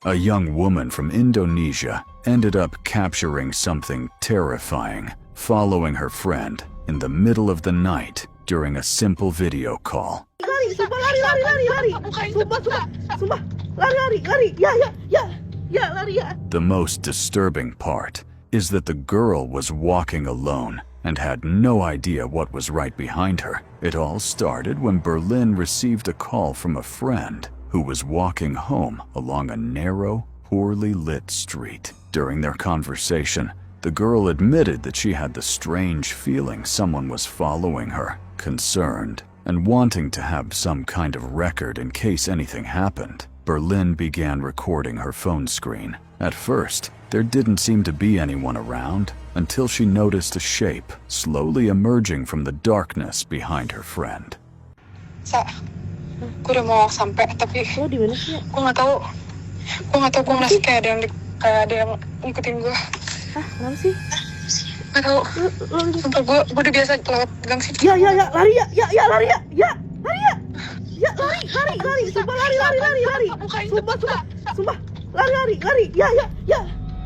A young woman from Indonesia ended up capturing something terrifying, following her friend in the middle of the night during a simple video call. Lari, sumpah lari, lari, lari, lari. Sumpah, lari, lari, lari. Ya, lari ya. The most disturbing part is that the girl was walking alone and had no idea what was right behind her. It all started when Berlin received a call from a friend who was walking home along a narrow, poorly lit street. During their conversation, the girl admitted that she had the strange feeling someone was following her, concerned and wanting to have some kind of record in case anything happened. Berlin began recording her phone screen. At first, there didn't seem to be anyone around until she noticed a shape slowly emerging from the darkness behind her friend. Sa, gue udah mau sampai tapi Lo di mana sih? gue nggak tahu gue masih kayak ada yang ngikutin gue. Hah, kenapa sih? Nggak tahu. Lo Sumpah gue udah biasa lewat gang sini. Ya, lari ya, lari ya. Ya, lari. Sumpah lari, lari. Sumpah. Lari.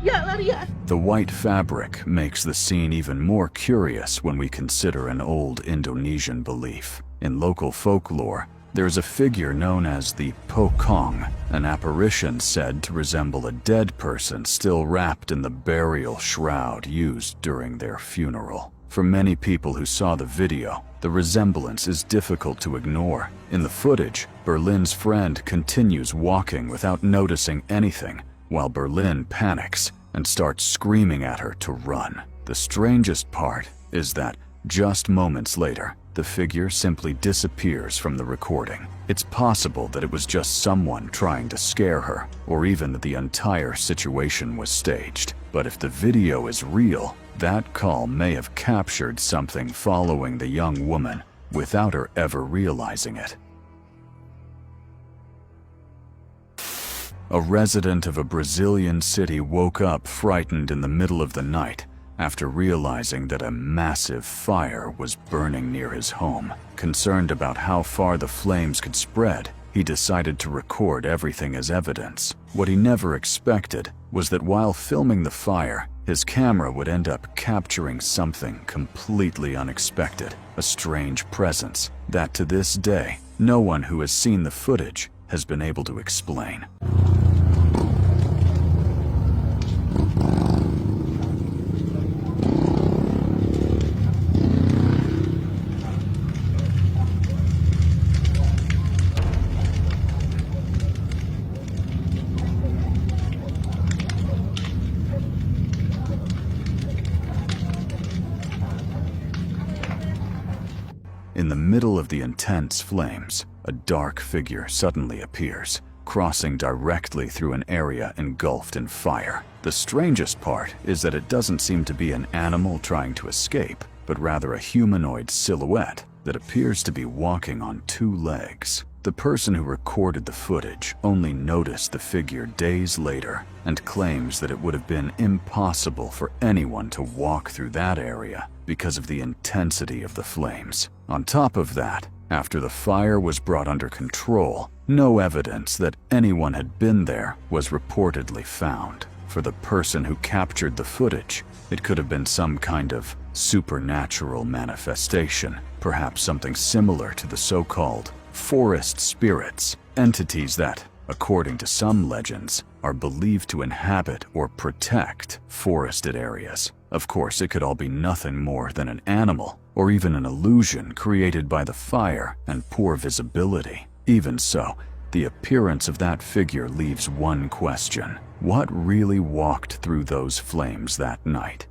Ya, lari ya. The white fabric makes the scene even more curious when we consider an old Indonesian belief. In local folklore, there's a figure known as the Pocong, an apparition said to resemble a dead person still wrapped in the burial shroud used during their funeral. For many people who saw the video, the resemblance is difficult to ignore. In the footage, Berlin's friend continues walking without noticing anything, while Berlin panics and starts screaming at her to run. The strangest part is that, just moments later, the figure simply disappears from the recording. It's possible that it was just someone trying to scare her, or even that the entire situation was staged. But if the video is real, that call may have captured something following the young woman without her ever realizing it. A resident of a Brazilian city woke up frightened in the middle of the night after realizing that a massive fire was burning near his home. Concerned about how far the flames could spread, he decided to record everything as evidence. What he never expected was that while filming the fire, his camera would end up capturing something completely unexpected, a strange presence that to this day, no one who has seen the footage has been able to explain. In the middle of the intense flames, a dark figure suddenly appears, crossing directly through an area engulfed in fire. The strangest part is that it doesn't seem to be an animal trying to escape, but rather a humanoid silhouette that appears to be walking on two legs. The person who recorded the footage only noticed the figure days later and claims that it would have been impossible for anyone to walk through that area because of the intensity of the flames. On top of that, after the fire was brought under control, no evidence that anyone had been there was reportedly found. For the person who captured the footage, it could have been some kind of supernatural manifestation, perhaps something similar to the so-called forest spirits, entities that, according to some legends, are believed to inhabit or protect forested areas. Of course, it could all be nothing more than an animal, or even an illusion created by the fire and poor visibility. Even so, the appearance of that figure leaves one question: what really walked through those flames that night?